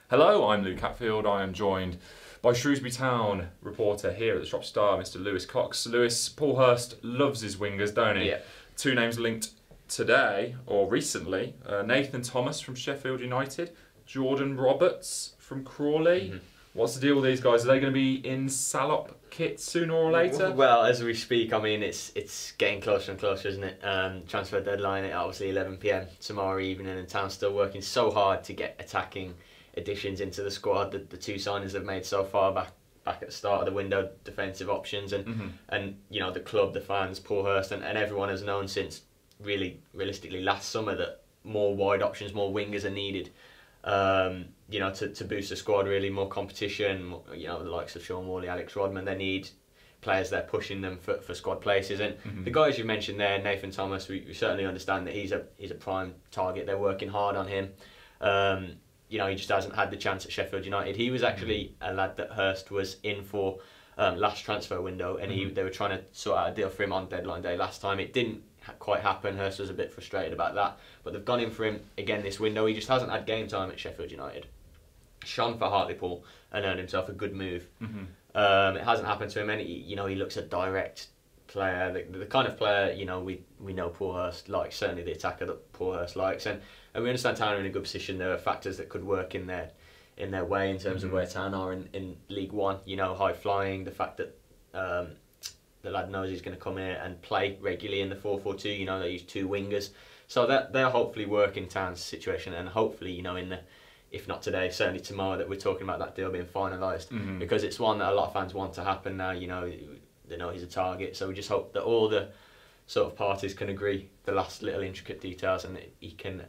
Hello, I'm Luke Hatfield. I am joined by Shrewsbury Town reporter here at the Shop Star, Mr. Lewis Cox. Lewis, Paul Hurst loves his wingers, don't he? Yeah. Two names linked today, or recently, Nathan Thomas from Sheffield United, Jordan Roberts from Crawley. What's the deal with these guys? Are they going to be in Salop kit sooner or later? Well, as we speak, I mean, it's getting closer and closer, isn't it? Transfer deadline at obviously 11 PM tomorrow evening, and Town's still working so hard to get attacking additions into the squad. The two signings they've made so far back at the start of the window, defensive options, and you know, the club, the fans, Paul Hurst, and everyone has known since realistically last summer that more wide options, more wingers are needed. You know, to boost the squad, really, more competition. You know, the likes of Sean Worley, Alex Rodman, they need players there pushing them for squad places. And the guys you mentioned there, Nathan Thomas, we certainly understand that he's a prime target. They're working hard on him. You know, he just hasn't had the chance at Sheffield United. He was actually a lad that Hurst was in for last transfer window, and they were trying to sort out a deal for him on deadline day last time. It didn't quite happen. Hurst was a bit frustrated about that, but they've gone in for him again this window. He just hasn't had game time at Sheffield United. Shone for Hartlepool and earned himself a good move. It hasn't happened to him, and he looks a direct player, the kind of player we know Paul Hurst likes, certainly the attacker that Paul Hurst likes, and we understand Town are in a good position. There are factors that could work in their way in terms of where Town are in League One. You know, high flying, the fact that the lad knows he's going to come in and play regularly in the 4-4-2. You know, they use two wingers, so that they'll hopefully work in Town's situation, and hopefully, you know, if not today, certainly tomorrow, that we're talking about that deal being finalised, because it's one that a lot of fans want to happen now. You know, they know he's a target, so we just hope that all the sort of parties can agree the last little intricate details, and he can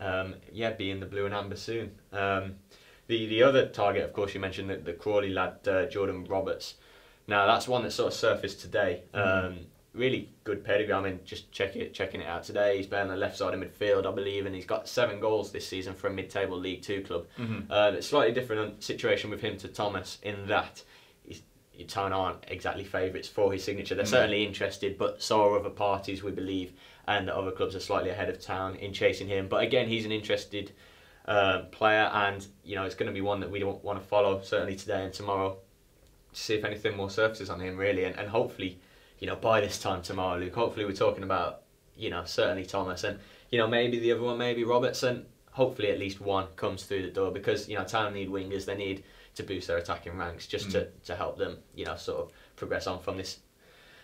be in the blue and amber soon. The other target, of course, you mentioned the Crawley lad, Jordan Roberts. Now that's one that sort of surfaced today. Really good pedigree. I mean, just checking it out today. He's playing on the left side of midfield, I believe, and he's got 7 goals this season for a mid-table League 2 club. It's a slightly different situation with him to Thomas in that Town aren't exactly favourites for his signature. They're certainly interested, but so are other parties, we believe, and the other clubs are slightly ahead of Town in chasing him. But again, he's an interested player, and you know, it's going to be one that we don't want to follow, certainly today and tomorrow, to see if anything more surfaces on him, really, and hopefully, you know, by this time tomorrow, Luke, hopefully we're talking about, you know, certainly Thomas, and you know, maybe the other one, maybe Robertson. Hopefully at least one comes through the door, because you know, Town need wingers. They need to boost their attacking ranks just to help them, you know, sort of progress on from this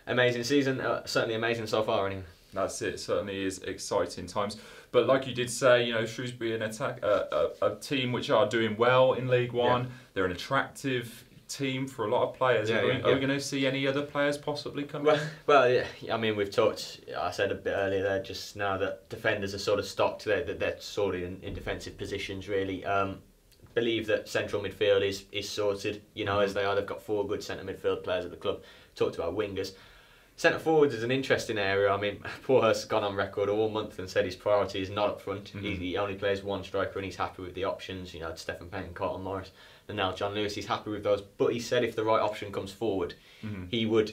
amazing season. Certainly amazing so far, anyway. That's it. Certainly is exciting times. But like you did say, you know, Shrewsbury a team which are doing well in League One. Yeah. They're an attractive team for a lot of players. Are we going to see any other players possibly come in? Well, yeah, I mean, we've talked, I said a bit earlier there just now, that defenders are sort of stocked. They're sort of in defensive positions, really. Believe that central midfield is sorted, you know, as they are. They've got 4 good centre midfield players at the club. Talked about wingers. Centre forwards is an interesting area. I mean, Paul Hurst has gone on record all month and said his priority is not up front. He only plays 1 striker, and he's happy with the options. You know, Stephen Payne, Carlton Morris, and now John Lewis. He's happy with those, but he said if the right option comes forward, he would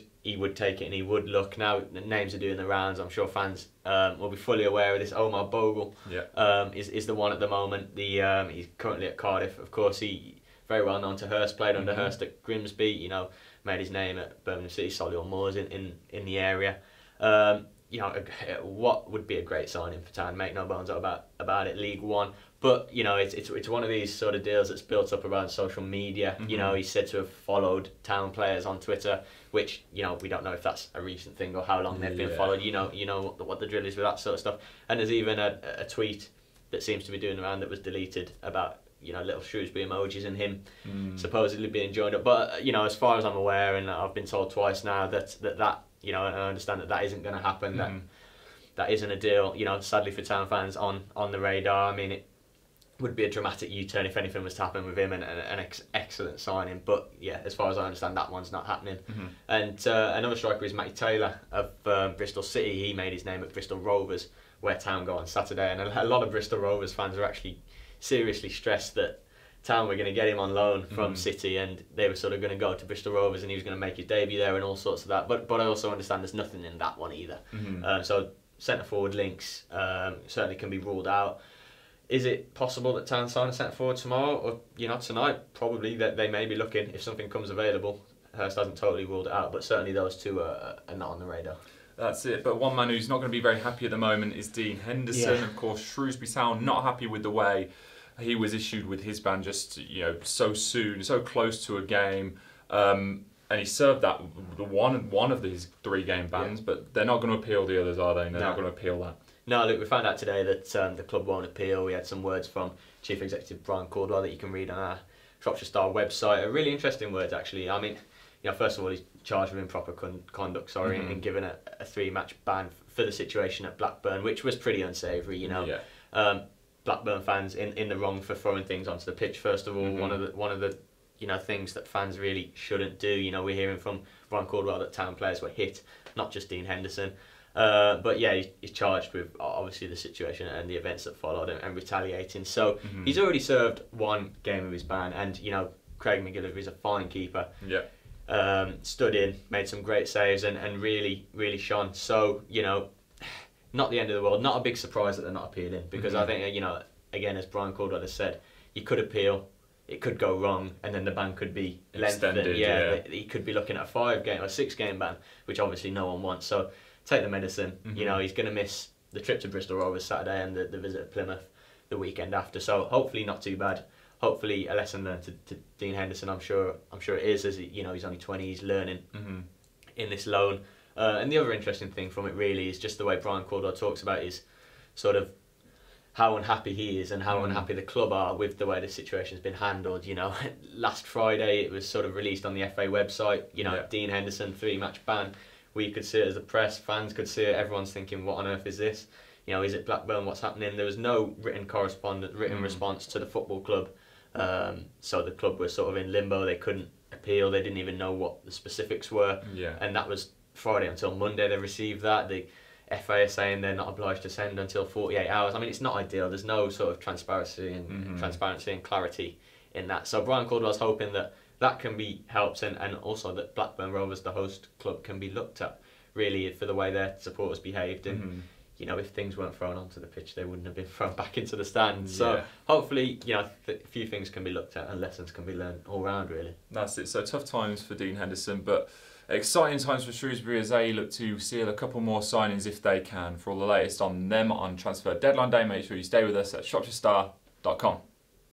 take it, and he would look. Now the names are doing the rounds. I'm sure fans will be fully aware of this. Omar Bogle is the one at the moment. He's currently at Cardiff. Of course, he very well known to Hurst. Played under Hurst at Grimsby. You know, made his name at Birmingham City, Solihull Moors in the area. You know, what would be a great signing for Town, make no bones about it. League One, but you know, it's one of these sort of deals that's built up around social media. You know, he's said to have followed Town players on Twitter, which, you know, we don't know if that's a recent thing or how long they've been followed. You know what the drill is with that sort of stuff. And there's even a tweet that seems to be doing around that was deleted about, you know, little Shrewsbury emojis and him supposedly being joined up. But you know, as far as I'm aware, and I've been told twice now that you know, and I understand that isn't going to happen. That isn't a deal. You know, sadly for Town fans on the radar. I mean, it would be a dramatic U-turn if anything was to happen with him, and an excellent signing. But yeah, as far as I understand, that one's not happening. And another striker is Matty Taylor of Bristol City. He made his name at Bristol Rovers, where Town go on Saturday, and a lot of Bristol Rovers fans are actually seriously stressed that Town were going to get him on loan from City, and they were sort of going to go to Bristol Rovers, and he was going to make his debut there and all sorts of that. But I also understand there's nothing in that one either. So centre forward links certainly can be ruled out. Is it possible that Town sign a centre forward tomorrow, or tonight? Probably. That they may be looking if something comes available. Hurst hasn't totally ruled it out, but certainly those two are not on the radar. That's it. But one man who's not going to be very happy at the moment is Dean Henderson. Yeah. Of course, Shrewsbury Town not happy with the way he was issued with his ban just so soon, so close to a game. And he served that one of his 3-game bans, but they're not going to appeal the others, are they? They're not going to appeal that. No, look, we found out today that the club won't appeal. We had some words from Chief Executive Brian Caldwell that you can read on our Shropshire Star website. Really interesting words, actually. I mean, first of all, he's charged with improper conduct, and given a 3-match ban for the situation at Blackburn, which was pretty unsavoury. Blackburn fans in the wrong for throwing things onto the pitch. First of all, one of the things that fans really shouldn't do. We're hearing from Brian Caldwell that Town players were hit, not just Dean Henderson. But yeah, he's charged with obviously the situation and the events that followed and retaliating. So he's already served 1 game of his ban, and Craig McGillivray is a fine keeper. Yeah. Stood in, made some great saves, and really shone. So not the end of the world. Not a big surprise that they're not appealing, because I think again, as Brian Caldwell has said, you could appeal. It could go wrong, and then the ban could be extended. He could be looking at a 5-game or 6-game ban, which obviously no one wants. So take the medicine. He's going to miss the trip to Bristol Rovers Saturday and the visit to Plymouth the weekend after. So hopefully not too bad. Hopefully a lesson learned to Dean Henderson. I'm sure it is, as he's only 20. He's learning in this loan. And the other interesting thing from it really is just the way Brian Caldwell talks about his sort of how unhappy he is and how unhappy the club are with the way the situation's been handled. Last Friday it was sort of released on the FA website. Dean Henderson 3-match ban. We could see it as the press, fans could see it. Everyone's thinking, what on earth is this? Is it Blackburn? What's happening? There was no written response to the football club. So the club was sort of in limbo. They couldn't appeal. They didn't even know what the specifics were. Yeah. And that was Friday until Monday. They received that. The FA are saying they're not obliged to send until 48 hours. I mean, it's not ideal. There's no sort of transparency and clarity in that. So Brian Caldwell's hoping that can be helped, and also that Blackburn Rovers, the host club, can be looked at really for the way their supporters behaved. And if things weren't thrown onto the pitch, they wouldn't have been thrown back into the stands. So hopefully, a few things can be looked at and lessons can be learned all round, really. That's it. So tough times for Dean Henderson, but exciting times for Shrewsbury as they look to seal a couple more signings if they can. For all the latest on them on transfer deadline day, make sure you stay with us at shropshirestar.com.